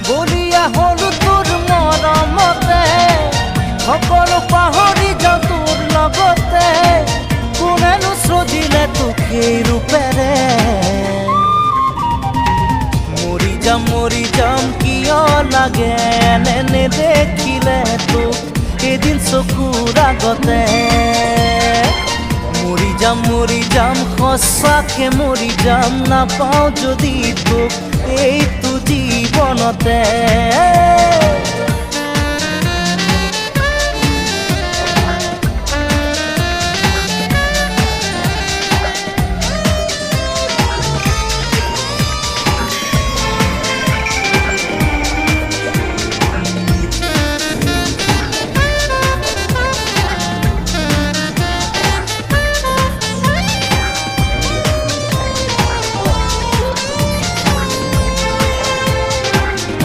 বলিয়া হলো তোৰ মৰমতে সকলো পাহৰি যাওঁ তোৰ লগতে কোনেনো সজিলে তোক সেই ৰূপেৰে মৰি যাম কিয় লাগে এনে নেদেখিলে তোক এদিন চকুৰ আগতে মৰি যাম সঁচাকে মৰি যাম নাপাওঁ যদি তোক এইটো জীৱনতে